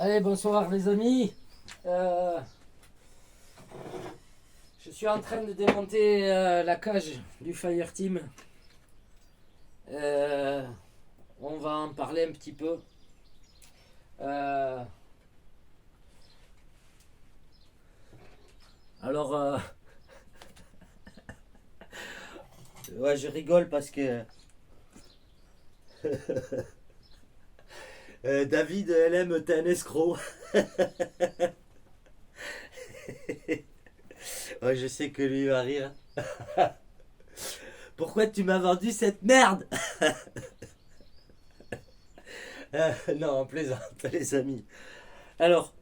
Allez, bonsoir les amis. Euh, je suis en train de démonter la cage du Fireteam. Euh, on va en parler un petit peu. Euh, alors, ouais, je rigole parce que David LM, t'es un escroc. Ouais, je sais que lui va rire. Pourquoi tu m'as vendu cette merde? Non, en plaisante, les amis. Alors,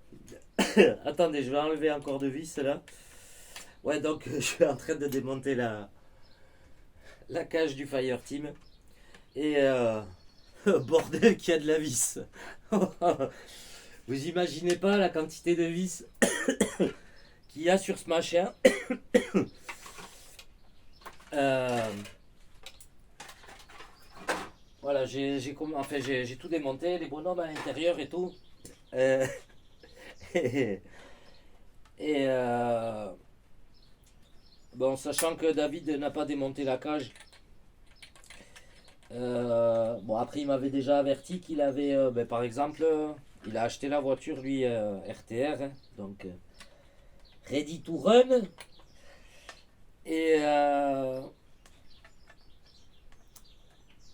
attendez, je vais enlever encore de vis là. Ouais, donc je suis en train de démonter la cage du Fireteam. Et bordel qu'il y a de la vis. Vous imaginez pas la quantité de vis qu'il y a sur ce machin. Euh, voilà, j'ai tout démonté, les bonhommes à l'intérieur et tout. Euh, et bon, sachant que David n'a pas démonté la cage. Bon, après, il m'avait déjà averti qu'il avait, ben, par exemple, il a acheté la voiture, lui, RTR, hein, donc ready to run. Et,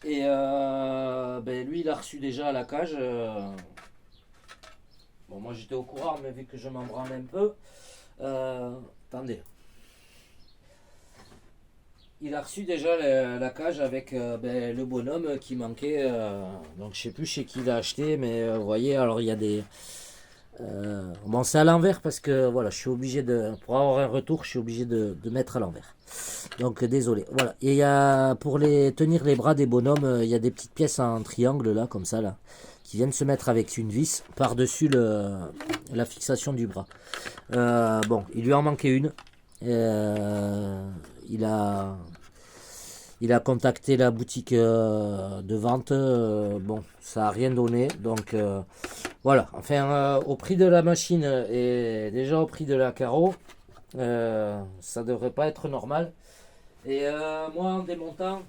ben, lui, il a reçu déjà la cage. Bon, moi, j'étais au courant, mais vu que je m'en branle un peu. Attendez. Il a reçu déjà la cage avec ben, le bonhomme qui manquait. Donc, je sais plus chez qui il a acheté, mais vous voyez, alors il y a des. Bon, c'est à l'envers parce que voilà, je suis obligé de. Pour avoir un retour, je suis obligé de mettre à l'envers. Donc désolé. Voilà. Et il y a pour tenir les bras des bonhommes, il y a des petites pièces en triangle là, comme ça là, qui viennent se mettre avec une vis par-dessus la fixation du bras. Bon, il lui en manquait une. Il a il a contacté la boutique de vente. Bon, ça n'a rien donné. Donc voilà. Enfin, au prix de la machine et déjà au prix de la carreau, ça devrait pas être normal. Et moi, en démontant,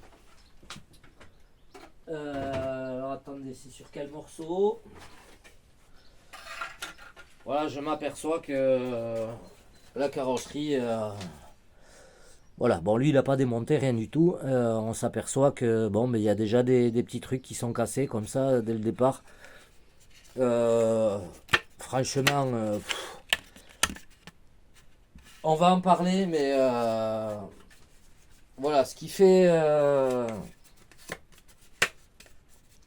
alors attendez, c'est sur quel morceau? Voilà, je m'aperçois que la carrosserie, voilà, bon, lui, il n'a pas démonté rien du tout. On s'aperçoit que, bon, mais il y a déjà des petits trucs qui sont cassés comme ça dès le départ. Euh, Franchement, on va en parler, mais voilà, ce qui fait,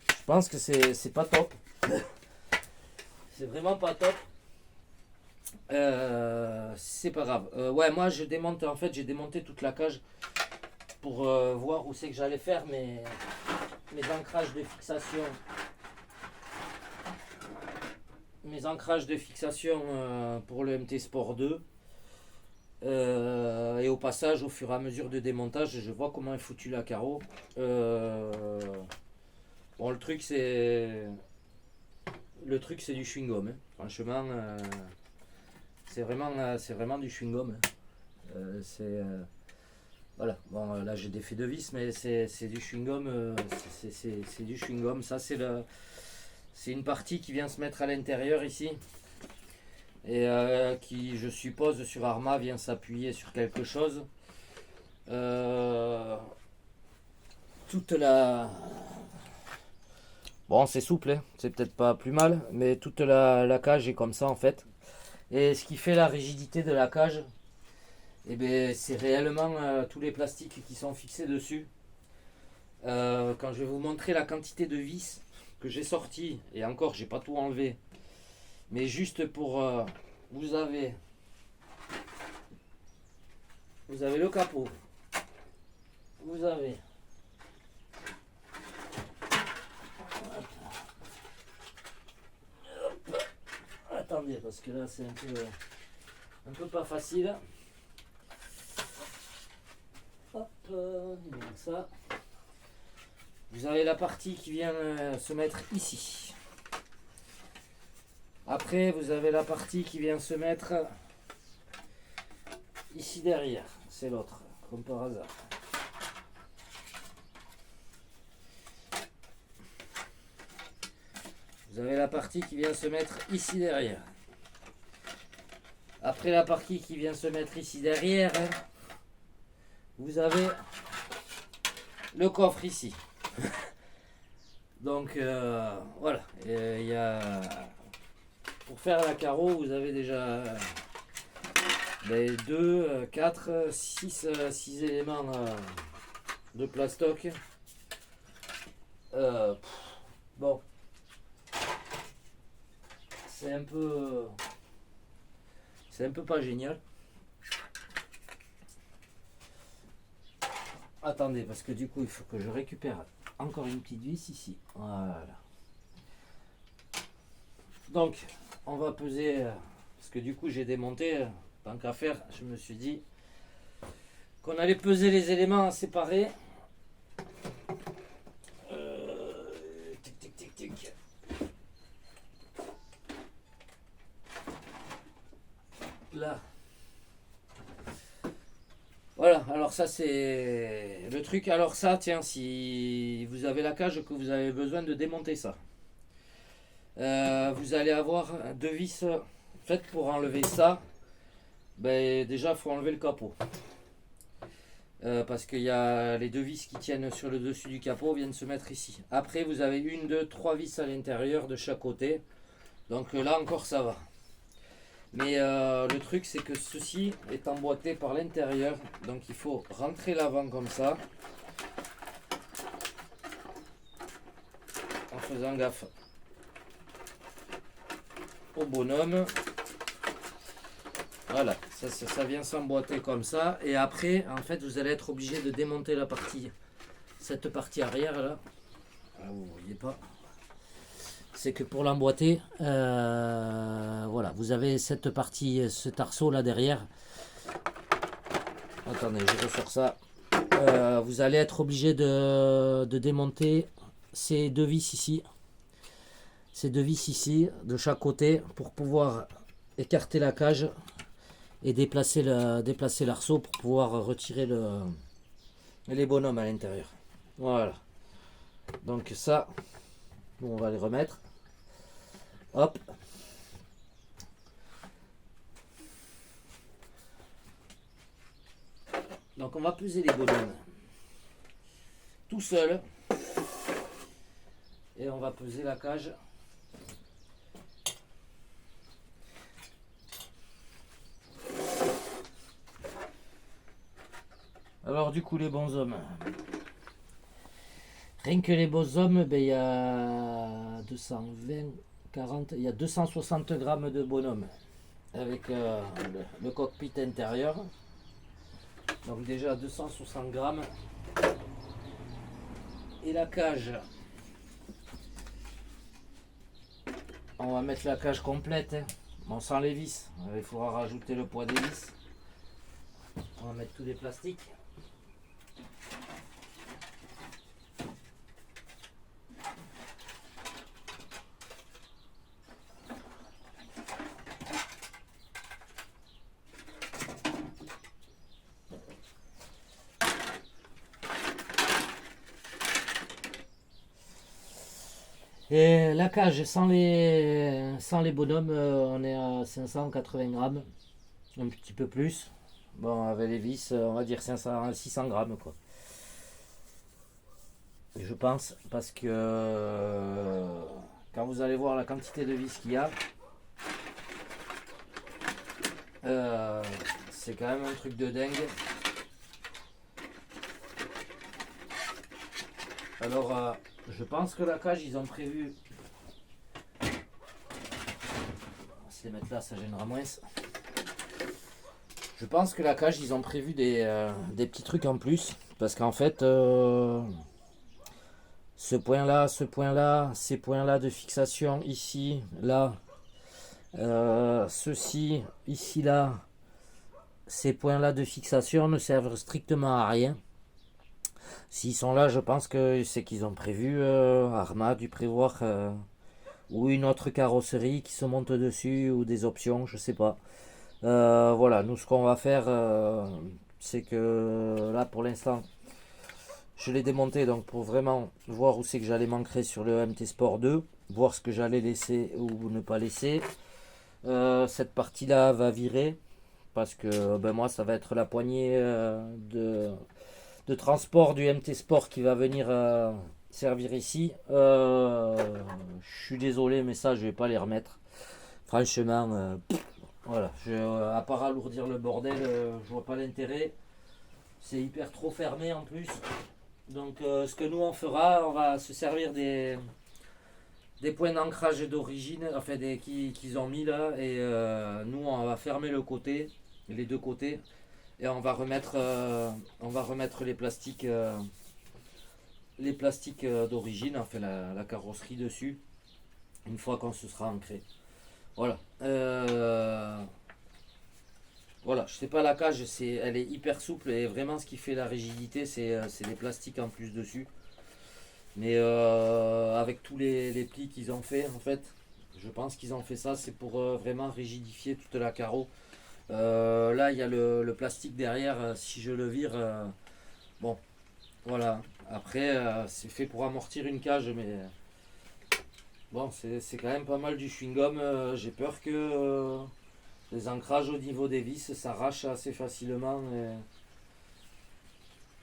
je pense que c'est pas top. C'est vraiment pas top. C'est pas grave. Ouais, moi je démonte, en fait, j'ai démonté toute la cage pour voir où c'est que j'allais faire mes ancrages de fixation. Mes ancrages de fixation pour le MT Sport 2. Et au passage, au fur et à mesure de démontage, je vois comment est foutu la carreau. Bon, le truc c'est du chewing-gum, hein. Franchement, c'est vraiment du chewing-gum, hein. Voilà. Bon, là j'ai des faits de vis, mais c'est du chewing-gum. C'est du chewing-gum. Ça, c'est une partie qui vient se mettre à l'intérieur ici. Et qui, je suppose, sur Arma vient s'appuyer sur quelque chose. Euh, toute la. Bon, c'est souple, hein. C'est peut-être pas plus mal, mais toute la cage est comme ça en fait. Et ce qui fait la rigidité de la cage, eh ben, c'est réellement tous les plastiques qui sont fixés dessus. Quand je vais vous montrer la quantité de vis que j'ai sorti, et encore, j'ai pas tout enlevé, mais juste pour. Vous avez le capot. Vous avez. Attendez, parce que là c'est un peu pas facile. Hop, donc ça. Vous avez la partie qui vient se mettre ici. Après, vous avez la partie qui vient se mettre ici derrière. C'est l'autre, comme par hasard. Vous avez la partie qui vient se mettre ici derrière. Après la partie qui vient se mettre ici derrière, vous avez le coffre ici. Donc voilà, pour faire la carreau, vous avez déjà 2, 4, 6 éléments de plastoc. Bon, c'est un peu pas génial. Attendez, parce que du coup, il faut que je récupère encore une petite vis ici. Voilà. Donc, on va peser, parce que du coup, j'ai démonté, tant qu'à faire, je me suis dit qu'on allait peser les éléments séparés. Tic, tic, tic, tic. Là. Voilà, alors ça c'est le truc. Alors ça, tiens, si vous avez la cage que vous avez besoin de démonter ça, vous allez avoir 2 vis faites pour enlever ça. Déjà, il faut enlever le capot. Parce qu'il y a les 2 vis qui tiennent sur le dessus du capot viennent se mettre ici. Après, vous avez 1, 2, 3 vis à l'intérieur de chaque côté. Donc là encore, ça va. Mais le truc c'est que ceci est emboîté par l'intérieur, donc il faut rentrer l'avant comme ça, en faisant gaffe au bonhomme. Voilà, ça vient s'emboîter comme ça, et après en fait vous allez être obligé de démonter cette partie arrière là. Ah, vous voyez pas. C'est que pour l'emboîter, voilà, vous avez cette partie, cet arceau là derrière. Attendez, je ressors ça. Vous allez être obligé de démonter ces 2 vis ici. Ces 2 vis ici, de chaque côté, pour pouvoir écarter la cage et déplacer l'arceau pour pouvoir retirer les bonhommes à l'intérieur. Voilà. Donc ça, on va les remettre. Hop. Donc on va peser les bonhommes tout seul. Et on va peser la cage. Alors du coup les bonshommes. Rien que les bonshommes, il y a 220, 40, il y a 260 grammes de bonhomme avec le cockpit intérieur. Donc déjà 260 grammes. Et la cage, on va mettre la cage complète, hein. Bon, sans les vis, il faudra rajouter le poids des vis. On va mettre tous les plastiques. Et la cage sans les bonhommes, on est à 580 grammes, un petit peu plus. Bon, avec les vis, on va dire 600 grammes quoi. Je pense, parce que quand vous allez voir la quantité de vis qu'il y a, c'est quand même un truc de dingue. Alors, je pense que la cage, ils ont prévu. On va se les mettre là, ça gênera moins. Je pense que la cage, ils ont prévu des petits trucs en plus. Parce qu'en fait, ce point-là, ces points-là de fixation, ici, là, ceci, ici, là, ces points-là de fixation ne servent strictement à rien. S'ils sont là, je pense que c'est qu'ils ont prévu, Arma a dû prévoir ou une autre carrosserie qui se monte dessus ou des options, je sais pas. Voilà, nous ce qu'on va faire, c'est que là pour l'instant, je l'ai démonté donc pour vraiment voir où c'est que j'allais m'ancrer sur le MT Sport 2, voir ce que j'allais laisser ou ne pas laisser. Cette partie-là va virer parce que ben, moi ça va être la poignée de transport du MT Sport qui va venir servir ici. Je suis désolé mais ça je vais pas les remettre. Franchement, voilà, à part alourdir le bordel, je vois pas l'intérêt. C'est hyper trop fermé en plus. Donc ce que nous on fera, on va se servir des points d'ancrage d'origine, enfin qu'ils ont mis là, et nous on va fermer le côté, les deux côtés, et on va remettre les plastiques d'origine, enfin la carrosserie dessus, une fois qu'on se sera ancré. Voilà. Voilà, je sais pas la cage, elle est hyper souple et vraiment ce qui fait la rigidité, c'est les plastiques en plus dessus. Mais avec tous les plis qu'ils ont fait, en fait, je pense qu'ils ont fait ça, c'est pour vraiment rigidifier toute la carreau. Là, il y a le plastique derrière, si je le vire, bon, voilà. Après, c'est fait pour amortir une cage, mais bon, c'est quand même pas mal du chewing-gum. J'ai peur que les ancrages au niveau des vis s'arrachent assez facilement.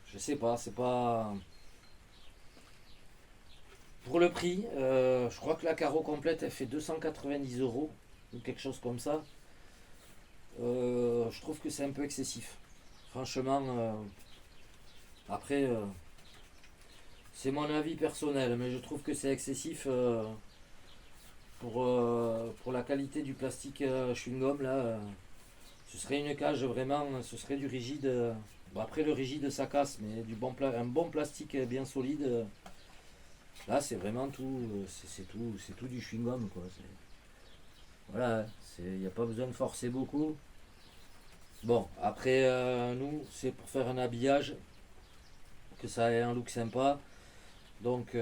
Je sais pas, c'est pas. Pour le prix, je crois que la carreau complète elle fait 290 € ou quelque chose comme ça. Je trouve que c'est un peu excessif. Franchement, après, c'est mon avis personnel, mais je trouve que c'est excessif pour la qualité du plastique chewing-gum là. Ce serait une cage vraiment, ce serait du rigide. Bon, après le rigide ça casse, mais un bon plastique bien solide. Là c'est vraiment tout, c'est tout du chewing-gum quoi. Voilà, il n'y a pas besoin de forcer beaucoup. Bon, après nous c'est pour faire un habillage, que ça ait un look sympa. Donc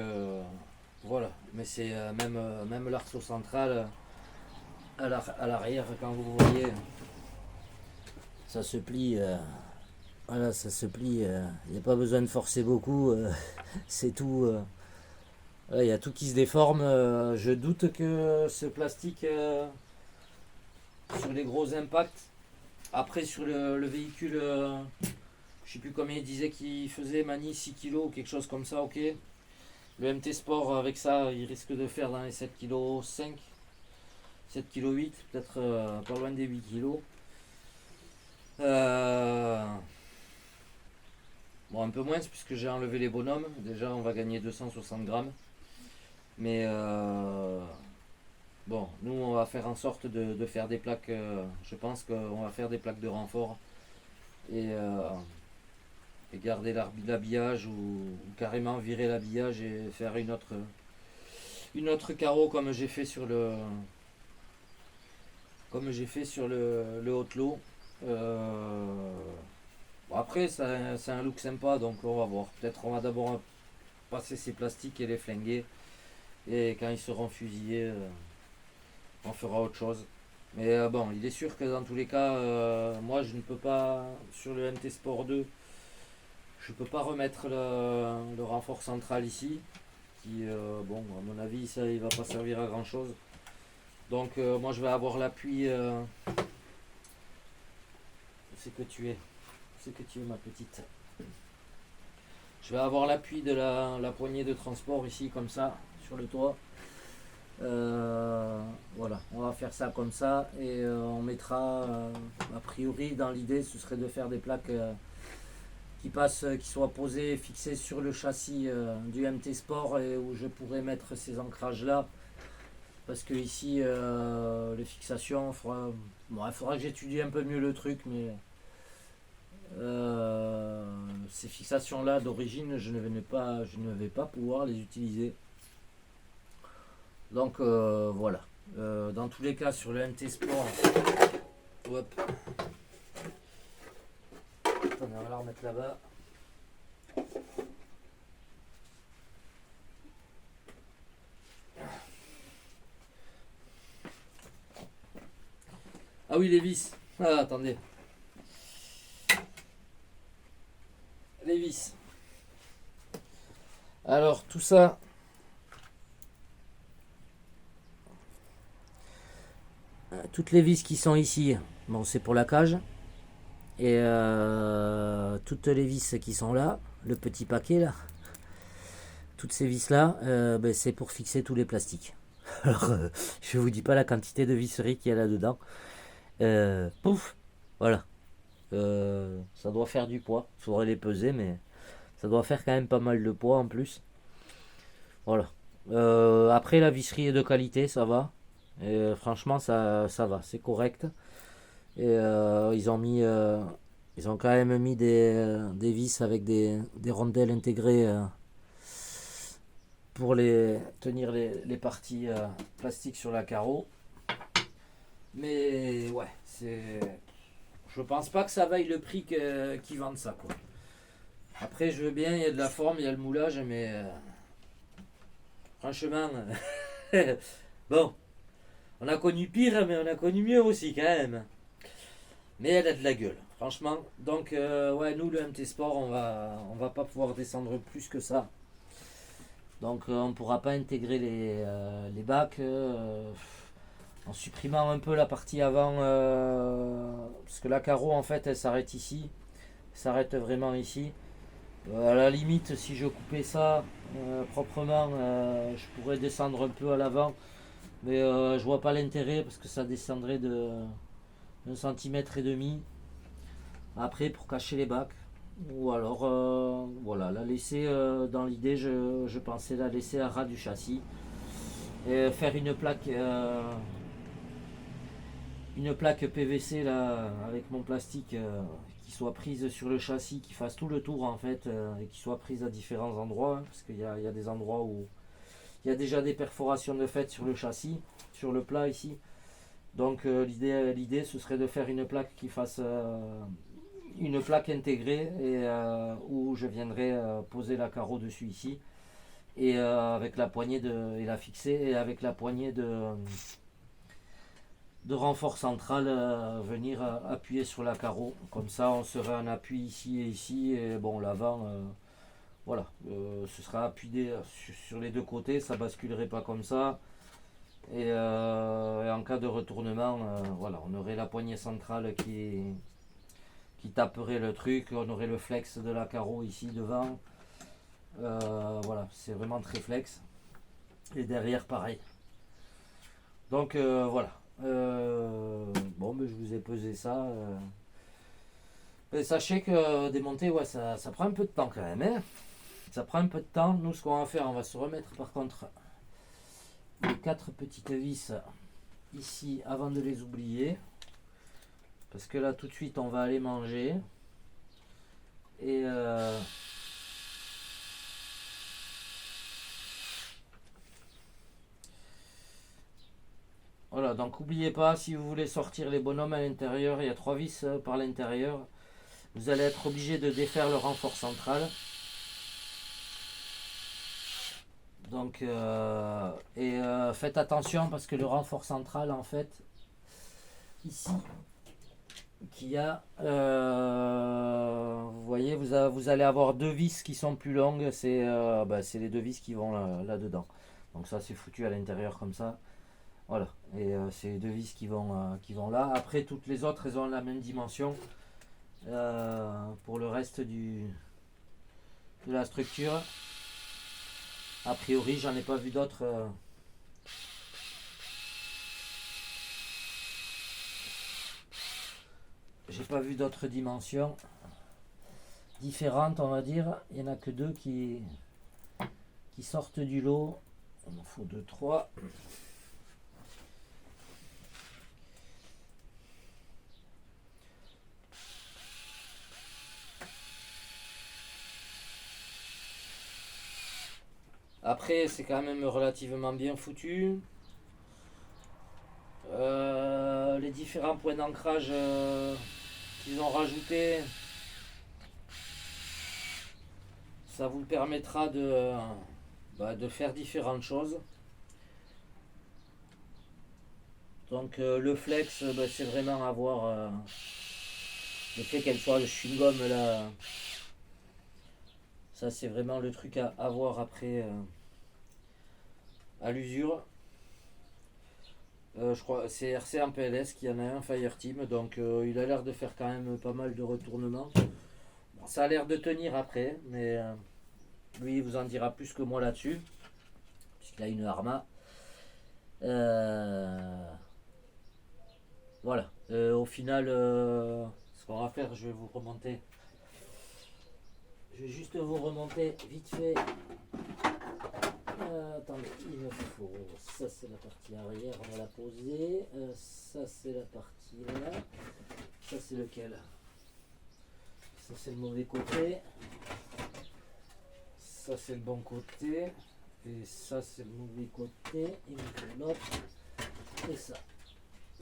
voilà, mais c'est même l'arceau central à l'arrière quand vous voyez, ça se plie. Voilà, ça se plie. Il n'y a pas besoin de forcer beaucoup. C'est tout. Il y a tout qui se déforme. Je doute que ce plastique, sur les gros impacts, après sur le véhicule, je sais plus combien il disait qu'il faisait, Mani, 6 kilos ou quelque chose comme ça, ok. Le MT Sport avec ça, il risque de faire dans les 7 kg 5, 7 kg 8, peut-être pas loin des 8 kg. Bon, un peu moins puisque j'ai enlevé les bonhommes. Déjà, on va gagner 260 grammes. Mais bon, nous, on va faire en sorte de faire des plaques. Je pense qu'on va faire des plaques de renfort et garder l'habillage ou carrément virer l'habillage et faire une autre carreau comme j'ai fait sur le Hotlo. Bon, après, c'est un look sympa, donc on va voir. Peut-être on va d'abord passer ces plastiques et les flinguer. Et quand ils seront fusillés, on fera autre chose. Mais bon, il est sûr que dans tous les cas, moi je ne peux pas, sur le MT Sport 2, je ne peux pas remettre le renfort central ici. Qui, bon, à mon avis, ça il va pas servir à grand chose. Donc moi je vais avoir l'appui. C'est que tu es. C'est que tu es ma petite. Je vais avoir l'appui de la poignée de transport ici, comme ça, sur le toit. Voilà, on va faire ça comme ça et on mettra, a priori, dans l'idée, ce serait de faire des plaques qui soient posées, fixées sur le châssis du MT Sport et où je pourrais mettre ces ancrages là. Parce que ici, les fixations, il faudra que j'étudie un peu mieux le truc, mais ces fixations là d'origine, je ne vais pas pouvoir les utiliser. Donc voilà. Dans tous les cas, sur le MT Sport, hop. Attends, on va la remettre là-bas. Ah oui, les vis. Ah, attendez. Les vis. Alors, tout ça. Toutes les vis qui sont ici, bon, c'est pour la cage. Et toutes les vis qui sont là, le petit paquet là, toutes ces vis là, ben, c'est pour fixer tous les plastiques. Alors, je vous dis pas la quantité de visserie qu'il y a là-dedans. Pouf, voilà. Ça doit faire du poids. Il faudrait les peser, mais ça doit faire quand même pas mal de poids en plus. Voilà. Après, la visserie est de qualité, ça va. Et franchement, ça va, c'est correct. Et ils ont quand même mis des vis avec des rondelles intégrées pour tenir les parties plastiques sur la carreau. Mais ouais, je pense pas que ça vaille le prix qu'ils vendent ça, quoi. Après, je veux bien, il y a de la forme, il y a le moulage, mais franchement, bon, on a connu pire, mais on a connu mieux aussi quand même. Mais elle a de la gueule, franchement. Donc, ouais, nous, le MT Sport, on va pas pouvoir descendre plus que ça. Donc, on ne pourra pas intégrer les bacs en supprimant un peu la partie avant. Parce que la carreau, en fait, elle s'arrête ici. Elle s'arrête vraiment ici. À la limite, si je coupais ça proprement, je pourrais descendre un peu à l'avant. Mais je vois pas l'intérêt parce que ça descendrait de 1,5 cm. Après, pour cacher les bacs. Ou alors, voilà, la laisser dans l'idée, je pensais la laisser à ras du châssis. Et faire une plaque PVC là, avec mon plastique qui soit prise sur le châssis, qui fasse tout le tour en fait, et qui soit prise à différents endroits. Hein, parce qu'il y a des endroits où il y a déjà des perforations de fait sur le châssis, sur le plat ici. Donc l'idée ce serait de faire une plaque qui fasse une plaque intégrée et où je viendrai poser la carreau dessus ici et avec la poignée et la fixer et avec la poignée de renfort central venir appuyer sur la carreau. Comme ça on serait en appui ici et ici et bon l'avant voilà ce sera appuyé sur les deux côtés, ça basculerait pas comme ça. Et en cas de retournement, voilà, on aurait la poignée centrale qui taperait le truc, on aurait le flex de la carreau ici devant. Voilà, c'est vraiment très flex. Et derrière, pareil. Donc voilà. Bon, mais je vous ai pesé ça. Et sachez que démonter, ouais, ça prend un peu de temps quand même. Hein, ça prend un peu de temps. Nous, ce qu'on va faire, on va se remettre par contre les 4 petites vis ici avant de les oublier. Parce que là, tout de suite, on va aller manger. Et voilà, donc n'oubliez pas, si vous voulez sortir les bonhommes à l'intérieur, il y a 3 vis par l'intérieur. Vous allez être obligé de défaire le renfort central. Donc, faites attention parce que le renfort central, en fait, ici, qui a, vous voyez, vous allez avoir 2 vis qui sont plus longues. C'est les 2 vis qui vont là-dedans. Donc ça, c'est foutu à l'intérieur comme ça. Voilà, et c'est les 2 vis qui vont là. Après, toutes les autres, elles ont la même dimension pour le reste de la structure. A priori, j'en ai pas vu d'autres. J'ai pas vu d'autres dimensions différentes, on va dire. Il y en a que 2 qui sortent du lot. Il en faut 2, 3. Après, c'est quand même relativement bien foutu. Les différents points d'ancrage qu'ils ont rajoutés, ça vous permettra de faire différentes choses. Donc le flex, c'est vraiment avoir le fait qu'elle soit le chewing-gum là. Ça c'est vraiment le truc à avoir après à l'usure. Je crois c'est RC en PLS qui en a un Fireteam, donc il a l'air de faire quand même pas mal de retournements. Bon, ça a l'air de tenir après, mais lui il vous en dira plus que moi là-dessus, puisqu'il a une Arma. Voilà. Au final, ce qu'on va faire, je vais vous remonter. Je vais juste vous remonter vite fait. Attendez, il me faut. Ça, c'est la partie arrière, on va la poser. Ça, c'est la partie là. Ça, c'est lequel? Ça, c'est le mauvais côté. Ça, c'est le bon côté. Et ça, c'est le mauvais côté. Il me faut l'autre. Et ça.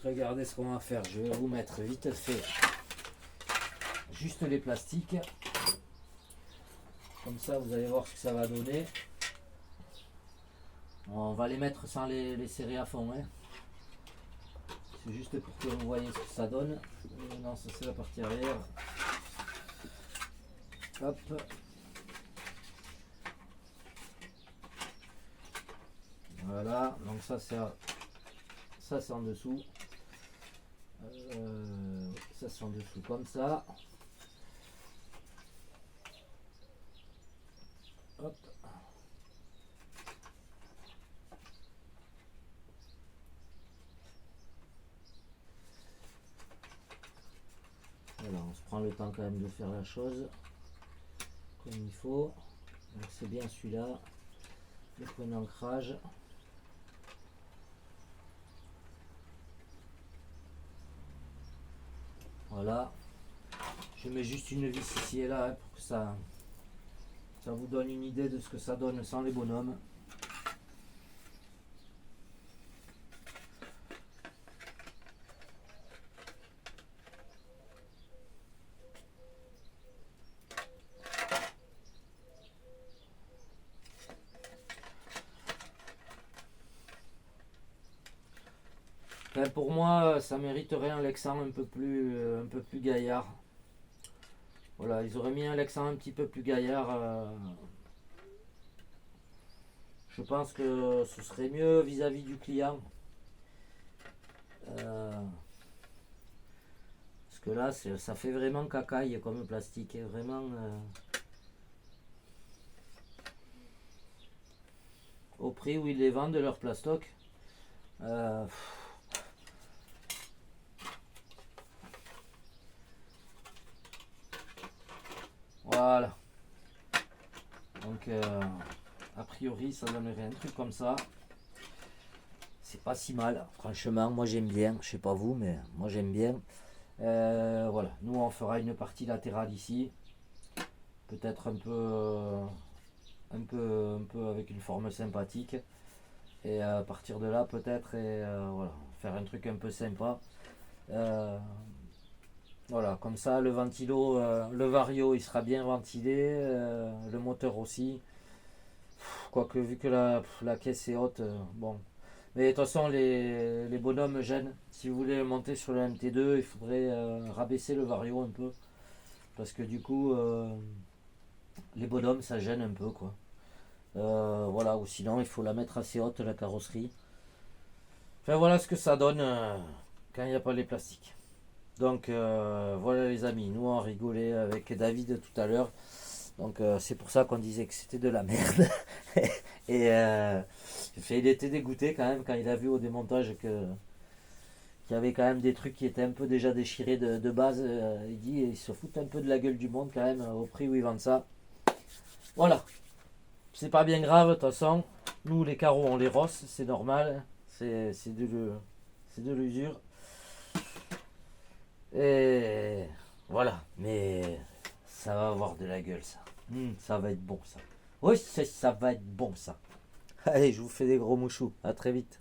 Regardez ce qu'on va faire. Je vais vous mettre vite fait juste les plastiques. Comme ça, vous allez voir ce que ça va donner. On va les mettre sans les serrer à fond. Hein. C'est juste pour que vous voyez ce que ça donne. Non, ça c'est la partie arrière. Hop. Voilà. Donc ça c'est en dessous. Ça c'est en dessous comme ça. Hop. Voilà, on se prend le temps quand même de faire la chose comme il faut. Donc c'est bien celui-là. Le point d'ancrage. Voilà. Je mets juste une vis ici et là hein, pour que ça vous donne une idée de ce que ça donne sans les bonhommes. Enfin, pour moi, ça mériterait un Lexan un peu plus gaillard. Voilà, ils auraient mis un Lexan un petit peu plus gaillard. Je pense que ce serait mieux vis-à-vis du client. Parce que là, ça fait vraiment cacaille comme plastique. Hein, vraiment. Au prix où ils les vendent, leur plastoc. Voilà. Donc, a priori, ça donnerait un truc comme ça. C'est pas si mal. Franchement, moi j'aime bien. Je sais pas vous, mais moi j'aime bien. Voilà. Nous, on fera une partie latérale ici. Peut-être un peu avec une forme sympathique. Et à partir de là, peut-être, voilà, faire un truc un peu sympa. Voilà, comme ça, le ventilo, le vario, il sera bien ventilé, le moteur aussi. Quoique, vu que la caisse est haute, bon. Mais de toute façon, les bonhommes gênent. Si vous voulez monter sur le MT2, il faudrait rabaisser le vario un peu. Parce que du coup, les bonhommes, ça gêne un peu, quoi. Voilà, ou sinon, il faut la mettre assez haute, la carrosserie. Enfin, voilà ce que ça donne quand il n'y a pas les plastiques. Donc voilà les amis, nous on rigolait avec David tout à l'heure. Donc c'est pour ça qu'on disait que c'était de la merde. Et il était dégoûté quand même quand il a vu au démontage qu'il y avait quand même des trucs qui étaient un peu déjà déchirés de base. Il dit ils se foutent un peu de la gueule du monde quand même au prix où ils vendent ça. Voilà, c'est pas bien grave de toute façon. Nous les carreaux on les rosse, c'est normal. C'est de l'usure. Et voilà, mais ça va avoir de la gueule ça. Ça va être bon ça. Oui, ça va être bon ça. Allez, je vous fais des gros mouchous. À très vite.